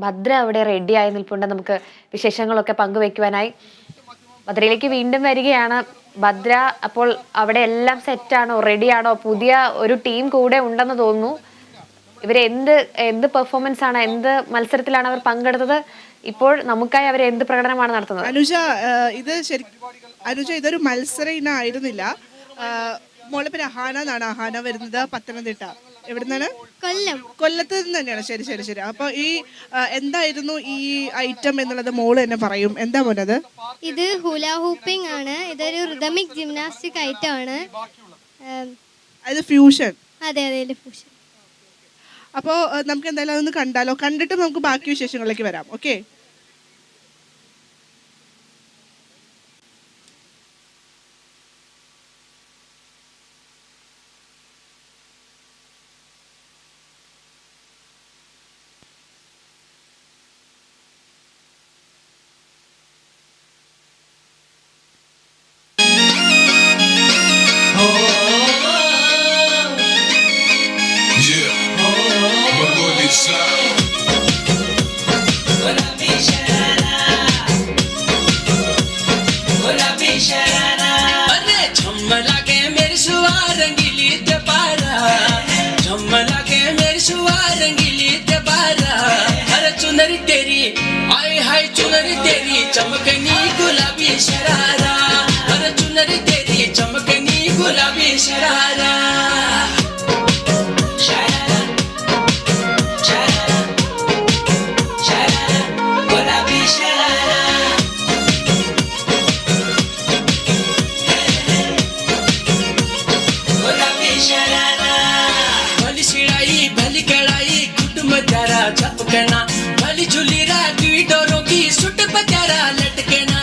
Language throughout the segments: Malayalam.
ഭദ്ര അവിടെ റെഡിയായി നിൽപ്പുണ്ട്. നമുക്ക് വിശേഷങ്ങളൊക്കെ പങ്കുവെക്കുവാനായി. ഭദ്രയിലേക്ക് വീണ്ടും വരികയാണ്. ഭദ്ര, അപ്പോൾ അവിടെ എല്ലാം സെറ്റാണോ, റെഡിയാണോ? പുതിയ ഒരു ടീം കൂടെ ഉണ്ടെന്ന് തോന്നുന്നു. ഇവരെ എന്ത് പെർഫോമൻസ് ആണ്, എന്ത് മത്സരത്തിലാണ് അവർ പങ്കെടുത്തത്? ഇപ്പോൾ നമുക്കായി അവർ എന്ത് പ്രകടനമാണ് നടത്തുന്നത്? അനുജ ഇതൊരു മത്സര ഇനായിരുന്നില്ല. മോളെ പേര് അഹാന എന്നാണ്. അഹാന വരുന്നത് പത്തനംതിട്ട. എവിടുന്നാണ്? കൊല്ലത്ത് നിന്ന് തന്നെയാണ്. ശരി ശരി ശരി. അപ്പൊ ഈ എന്തായിരുന്നു ഈ ഐറ്റം എന്നുള്ളത് മോള് തന്നെ പറയും. എന്താ മോനത്? ഇത് ഹുലാ ഹൂപ്പിംഗ് ആണ്. ഇതൊരു റിതമിക് ജിംനാസ്റ്റിക് ഐറ്റം ആണ്. അത് ഫ്യൂഷൻ. അതെ അതെ, ഫ്യൂഷൻ. അപ്പോൾ നമുക്ക് എന്തായാലും അതൊന്ന് കണ്ടാലോ? കണ്ടിട്ട് നമുക്ക് ബാക്കി വിശേഷങ്ങളിലേക്ക് വരാം. ഓക്കെ. चमकनी गुलाबी शरारा, हर चुनरी तेरी चमकनी गुलाबी शरारा. गुलाबी शरारा, गुलाबी शरारा. भली शिड़ाई भली कड़ाई कुटुंब तारा चपकना, भली झूली रागी डोरों की सुट पचारा लटकना.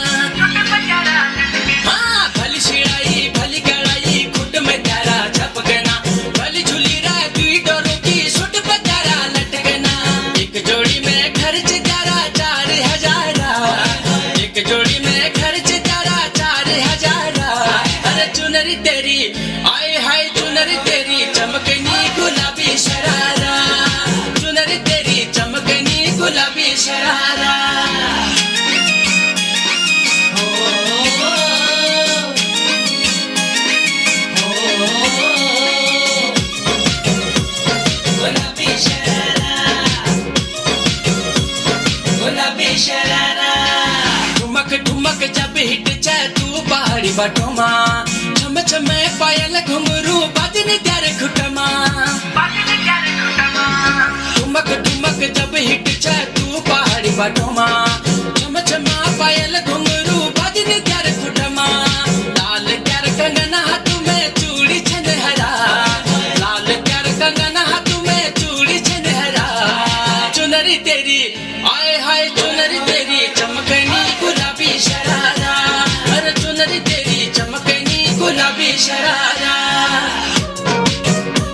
हाँ, भली शिड़ाई भली कड़ाई खुट में तारा चपकना, भली झूली रागी डोरों की सुट पचारा लटकना. एक जोड़ी में खर्च तारा 4,000, एक जोड़ी में खर्च तारा 4,000. अरे चुनरी तेरी आए हाय चुनरी तेरी चमकनी गुलाबी शरारा, चुनरी तेरी चमकनी गुलाबी शरारा. गुलाबी शरारा, गुलाबी शरारा. ठुमक ठुमक जब हिट जाए तू पहाड़ी बटोमा, छम छम पायल घुंघरू बाजन त्यारे खुटमा. ठुमक ठुमक जब हिट जाए तू पहाड़ी बटोमा, छम छम पायल घुंघरू बाजन त्यारे खुटमा. लाल त्यार कंगन हाथ में चूड़ी छनहरा, लाल त्यार कंगन हाथ में चूड़ी छनहरा. चुनरी तेरी आए हाय चुनरी तेरी चमकनी गुलाबी शरारा, हर चुनरी तेरी चमकनी गुलाबी शरारा.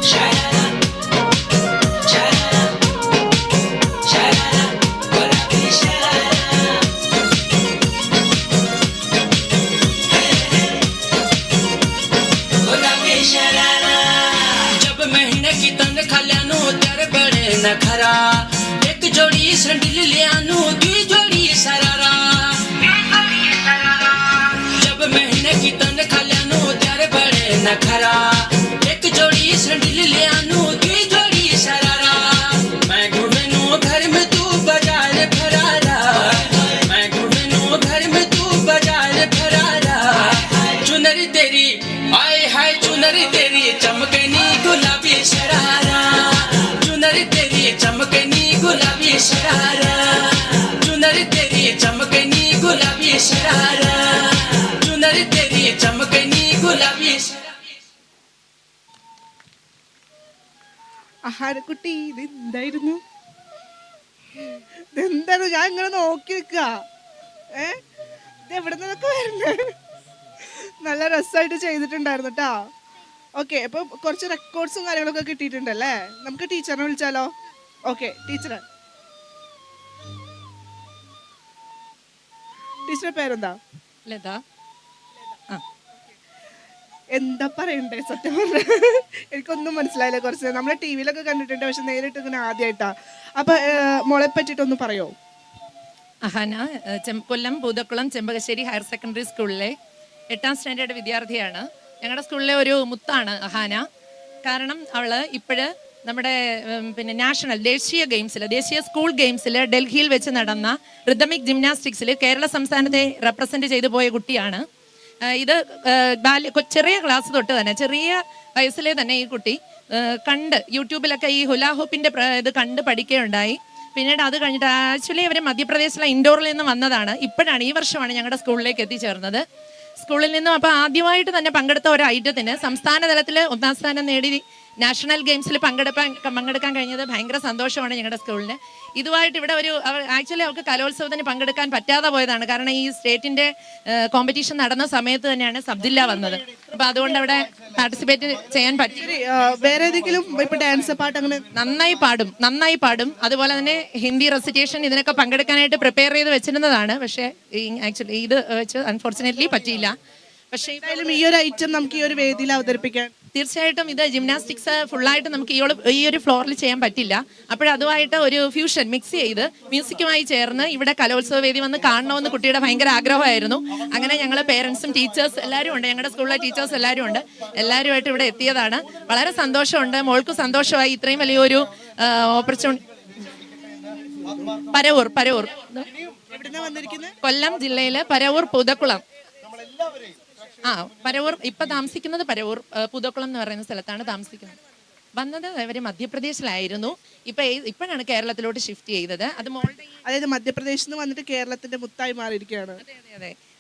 शरारा, शरारा, शरारा, गुलाबी शरारा. गुलाबी शरारा. जब महीने की तनखा ल्यानो त्यारे बड़े नखरा, एक जोड़ी संडिल लियानो दी जोड़ी सरारा. जब महीने की तनखा ल्यानो त्यारे बड़े नखरा, एक जोड़ी संडिल लियानो दी जोड़ी सरारा. मैं घूमनू घर में तू बाजार फरारा, मैं घूमनू घर में तू बाजार फरारा. चुनरी तेरी आए हाय चुनरी तेरी चमकनी गुलाबी शरारा, चुनरी तेरी चमकनी गुलाबी शरारा, चुनरी तेरी चमकनी गुलाबी शरारा, चुनरी तेरी चमकनी गुलाबी शरारा. അഹാനക്കുട്ടി, ഇത് എന്തായിരുന്നു? ഇതെന്താണ്? ഞാൻ ഇങ്ങനെ നോക്കി നിൽക്കുക. ഇത് എവിടെ നിന്നൊക്കെ വരുന്നത്? നല്ല രസമായിട്ട് ചെയ്തിട്ടുണ്ടായിരുന്നു കേട്ടോ. ഓക്കെ, അപ്പൊ കുറച്ച് റെക്കോർഡ്സും കാര്യങ്ങളൊക്കെ കിട്ടിയിട്ടുണ്ടല്ലേ? നമുക്ക് ടീച്ചറിനെ വിളിച്ചാലോ? ഓക്കെ, ടീച്ചറെ ടീച്ചറുടെ പേരെന്താ? ലത. എന്താ പറയണ്ടേ സത്യം പറഞ്ഞ എനിക്കൊന്നും മനസ്സിലായില്ല. കുറച്ച് നമ്മളെ ടി വിയിലൊക്കെ കണ്ടിട്ടുണ്ട്, പക്ഷെ നേരിട്ട് ഇങ്ങനെ ആദ്യമായിട്ടാ. അപ്പൊ മോളെ പറ്റിയിട്ടൊന്ന് പറയോ? അഹാന കൊല്ലം പൂതക്കുളം ചെമ്പകശ്ശേരി ഹയർ സെക്കൻഡറി സ്കൂളിലെ 8ാം സ്റ്റാൻഡേർഡ് വിദ്യാർത്ഥിയാണ്. ഞങ്ങളുടെ സ്കൂളിലെ ഒരു മുത്താണ് അഹാന. കാരണം അവള് ഇപ്പോഴ് നമ്മുടെ പിന്നെ ദേശീയ സ്കൂൾ ഗെയിംസിൽ ഡൽഹിയിൽ വെച്ച് നടന്ന റിതമിക് ജിംനാസ്റ്റിക്സിൽ കേരള സംസ്ഥാനത്തെ റെപ്രസെന്റ് ചെയ്തു പോയ കുട്ടിയാണ്. ഇത് ചെറിയ ക്ലാസ് തൊട്ട് തന്നെ, ചെറിയ വയസ്സിലെ തന്നെ ഈ കുട്ടി കണ്ട് യൂട്യൂബിലൊക്കെ ഈ ഹുലാഹൂപ്പിന്റെ ഇത് കണ്ട് പഠിക്കുകയുണ്ടായി. പിന്നീട് അത് കഴിഞ്ഞിട്ട് ആക്ച്വലി അവർ മധ്യപ്രദേശിലെ ഇൻഡോറിൽ നിന്ന് വന്നതാണ്. ഈ വർഷമാണ് ഞങ്ങളുടെ സ്കൂളിലേക്ക് എത്തിച്ചേർന്നത്. സ്കൂളിൽ നിന്നും അപ്പോൾ ആദ്യമായിട്ട് തന്നെ പങ്കെടുത്ത ഒരു ഐറ്റത്തിന് സംസ്ഥാന തലത്തിൽ 1ാം സ്ഥാനം നേടി നാഷണൽ ഗെയിംസിൽ പങ്കെടുക്കാൻ കഴിഞ്ഞത് ഭയങ്കര സന്തോഷമാണ് ഞങ്ങളുടെ സ്കൂളിന്. ഇതുമായിട്ട് ഇവിടെ ആക്ച്വലി അവർക്ക് കലോത്സവത്തിന് പങ്കെടുക്കാൻ പറ്റാതെ പോയതാണ്. കാരണം ഈ സ്റ്റേറ്റിന്റെ കോമ്പറ്റീഷൻ നടന്ന സമയത്ത് തന്നെയാണ് സബ് ജില്ല വന്നത്. അപ്പൊ അതുകൊണ്ട് അവിടെ പാർട്ടിസിപ്പേറ്റ് ചെയ്യാൻ പറ്റി. വേറെ ഏതെങ്കിലും ഡാൻസ് പാട്ട് അങ്ങനെ നന്നായി പാടും. അതുപോലെ തന്നെ ഹിന്ദി റെസിറ്റേഷൻ ഇതിനൊക്കെ പങ്കെടുക്കാനായിട്ട് പ്രിപ്പയർ ചെയ്ത് വെച്ചിരുന്നതാണ്. പക്ഷേ ആക്ച്വലി ഇത് വെച്ച് അൺഫോർച്ചുനേറ്റ്ലി പറ്റിയില്ല. പക്ഷേ ഈ ഒരു ഐറ്റം നമുക്ക് ഈ ഒരു വേദിയിൽ അവതരിപ്പിക്കാൻ തീർച്ചയായിട്ടും ഇത് ജിംനാസ്റ്റിക്സ് ഫുള്ളായിട്ട് നമുക്ക് ഈ ഒരു ഫ്ലോറിൽ ചെയ്യാൻ പറ്റില്ല. അപ്പോഴതുമായിട്ട് ഒരു ഫ്യൂഷൻ മിക്സ് ചെയ്ത് മ്യൂസിക്കുമായി ചേർന്ന് ഇവിടെ കലോത്സവ വേദി വന്ന് കാണണമെന്ന് കുട്ടിയുടെ ഭയങ്കര ആഗ്രഹമായിരുന്നു. അങ്ങനെ ഞങ്ങൾ പേരൻസും ടീച്ചേഴ്സ് എല്ലാവരും ഉണ്ട്, ഞങ്ങളുടെ സ്കൂളിലെ ടീച്ചേഴ്സ് എല്ലാവരും ഉണ്ട്, എല്ലാവരുമായിട്ട് ഇവിടെ എത്തിയതാണ്. വളരെ സന്തോഷമുണ്ട്. മോൾക്ക് സന്തോഷമായി. ഇത്രയും വലിയൊരു ഓപ്പർച്യൂണിറ്റി. പരവൂർ കൊല്ലം ജില്ലയിലെ പരവൂർ പൂതക്കുളം. പരവൂർ ഇപ്പൊ താമസിക്കുന്നത് പരവൂർ പൂതക്കുളം എന്ന് പറയുന്ന സ്ഥലത്താണ് താമസിക്കുന്നത്. വന്നത് അവര് മധ്യപ്രദേശിലായിരുന്നു. ഇപ്പോഴാണ് കേരളത്തിലോട്ട് ഷിഫ്റ്റ് ചെയ്തത്. അത് അതായത് മധ്യപ്രദേശിൽ നിന്ന് വന്നിട്ട് കേരളത്തിന്റെ മുത്തായി മാറിയിരിക്കുകയാണ്.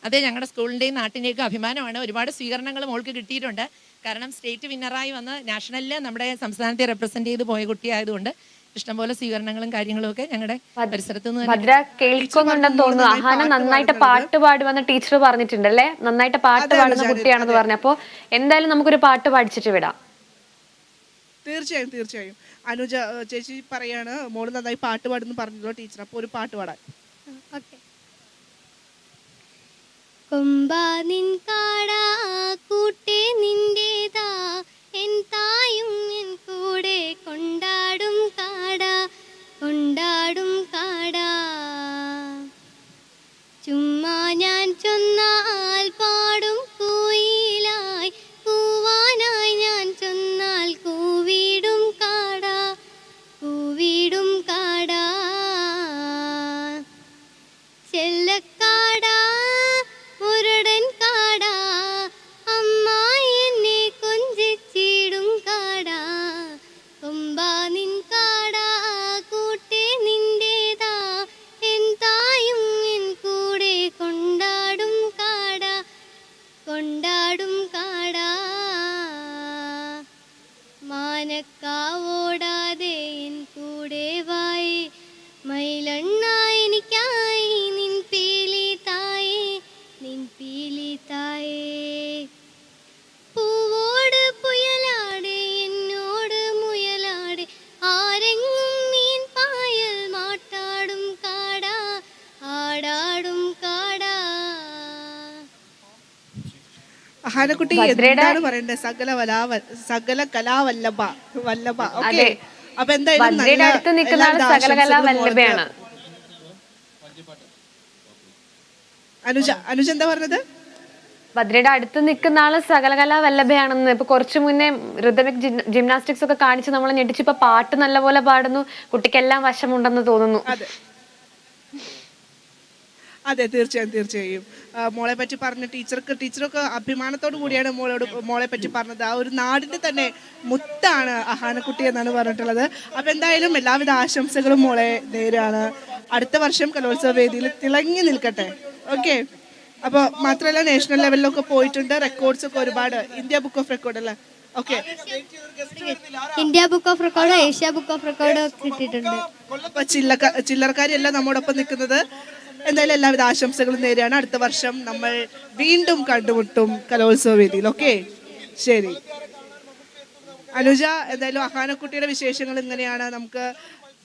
അതെ ഞങ്ങളുടെ സ്കൂളിന്റെയും നാട്ടിന്റെയൊക്കെ അഭിമാനമാണ്. ഒരുപാട് സ്വീകരണങ്ങൾ മോൾക്ക് കിട്ടിയിട്ടുണ്ട്. കാരണം സ്റ്റേറ്റ് വിന്നറായി വന്ന് നാഷണലില് നമ്മുടെ സംസ്ഥാനത്തെ റെപ്രസെന്റ് ചെയ്ത് പോയ കുട്ടിയായതുകൊണ്ട് ഇഷ്ടംപോലെ സ്വീകരണങ്ങളും കാര്യങ്ങളും ഒക്കെ ഞങ്ങളുടെ പരിസരത്ത് നിന്ന്. ഭദ്ര കേൾക്കുന്നുണ്ടെന്ന് തോന്നുന്നു. അഹാന നന്നായിട്ട് പാട്ട് പാടി വന്ന ടീച്ചർ പറഞ്ഞിട്ടുണ്ടല്ലേ, നന്നായിട്ട് പാട്ട് പാടുന്ന കുട്ടിയാണെന്ന് പറഞ്ഞു. അപ്പൊ എന്തായാലും നമുക്കൊരു പാട്ട് പഠിച്ചിട്ട് വിടാം. തീർച്ചയായും അനുജ ചേച്ചി പറയാണ് മോള് നന്നായി പാട്ട് പാടുന്നു പറഞ്ഞല്ലോ ടീച്ചർ. അപ്പൊ ഒരു പാട്ട് പാടാൻ. കൊമ്പാ നിൻ കാടാ കൂട്ടേ നിന്റേതാ, എൻ തായും എൻ കൂടെ കൊണ്ടാടും കാടാ. ചുമ്മാ ഞാൻ ചൊന്നാൽ പാടും കുയിലായി, കൂവാനായി ഞാൻ ചൊന്നാൽ കൂവിടും കാടാ. ചെല്ലക്കാടാ മുരടൻ കാടാ, അമ്മായി എന്നെ കൊഞ്ചിച്ചിടും കാടാ. കൊമ്പാ നിൻ കാടാ കൂട്ടേ നിന്റേതാ, എൻ തായും എൻ കൂടെ കൊണ്ടാടും കാടാ. മാനക്കാവോടാതെ എൻ കൂടെ വായേ, മയിലണ്ണ എനിക്കായി നിൻ പീലി തായേ. പൂവോട് പുയലാടെ എന്നോട് മുയലാടെ, ആരെങ്ങും മീൻ പായൽ മാട്ടാടും കാടാ. അഹാനക്കുട്ടി എന്താണ് പറയണ്ടേ? സകല കലാവല്ലഭ. ഓക്കെ, അപ്പൊ എന്തായാലും അനുജ എന്താ പറഞ്ഞത്? ഭദ്രയുടെ അടുത്ത് നിൽക്കുന്ന ആള് സകലകലാ വല്ലഭയാണെന്ന്. ഇപ്പൊ കുറച്ചു മുന്നേ റിതമിക് ജിംനാസ്റ്റിക്സ് ഒക്കെ കാണിച്ച് നമ്മൾ ഞെട്ടിച്ച്. ഇപ്പൊ പാട്ട് നല്ലപോലെ പാടുന്നു, കുട്ടിക്കെല്ലാം വശമുണ്ടെന്ന് തോന്നുന്നു. അതെ തീർച്ചയായും മോളെ പറ്റി പറഞ്ഞ ടീച്ചറൊക്കെ അഭിമാനത്തോടു കൂടിയാണ് മോളെ പറ്റി പറഞ്ഞത്. ആ ഒരു നാടിന്റെ തന്നെ മുത്താണ് അഹാനക്കുട്ടി എന്നാണ് പറഞ്ഞിട്ടുള്ളത്. അപ്പൊ എന്തായാലും എല്ലാവിധ ആശംസകളും മോളെ നേരാണ്. അടുത്ത വർഷം കലോത്സവ വേദിയിൽ തിളങ്ങി നിൽക്കട്ടെ. ഓക്കെ, അപ്പൊ മാത്രമല്ല നാഷണൽ ലെവലിലൊക്കെ പോയിട്ടുണ്ട്. റെക്കോർഡ്സ് ഒക്കെ ഒരുപാട്. ഇന്ത്യ ബുക്ക് ഓഫ് റെക്കോർഡ് അല്ലേ? Okay, India book of record, Asia book of record കിട്ടിയിട്ടുണ്ട്. ചില്ലറക്കാരിയല്ല നമ്മോടൊപ്പം നിൽക്കുന്നത്. എന്തായാലും എല്ലാവിധ ആശംസകളും നേരെയാണ്. അടുത്ത വർഷം നമ്മൾ വീണ്ടും കണ്ടുമുട്ടും കലോത്സവ വേദിയിൽ. ഓക്കെ, ശരി അനുജ. എന്തായാലും അഹാനക്കുട്ടിയുടെ വിശേഷങ്ങൾ ഇങ്ങനെയാണ്. നമുക്ക്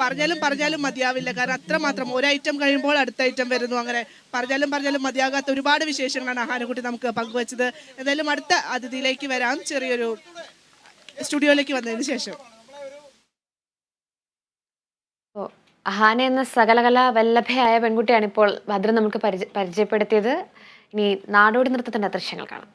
പറഞ്ഞാലും മതിയാവില്ല. കാരണം അത്രമാത്രം ഒരു ഐറ്റം കഴിയുമ്പോൾ അടുത്ത ഐറ്റം വരുന്നു. അങ്ങനെ പറഞ്ഞാലും മതിയാകാത്ത ഒരുപാട് വിശേഷങ്ങളാണ് അഹാനക്കുട്ടി നമുക്ക് പങ്കുവച്ചത്. എന്തായാലും അടുത്ത അതിഥിയിലേക്ക് വരാം, ചെറിയൊരു സ്റ്റുഡിയോയിലേക്ക് വന്നതിന് ശേഷം. അഹാന എന്ന സകലകലാ വല്ലഭയായ പെൺകുട്ടിയാണ് ഇപ്പോൾ ഭദ്ര നമുക്ക് പരിചയപ്പെടുത്തിയത്. ഇനി നാടോടി നൃത്തത്തിന്റെ ദൃശ്യങ്ങൾ കാണാം.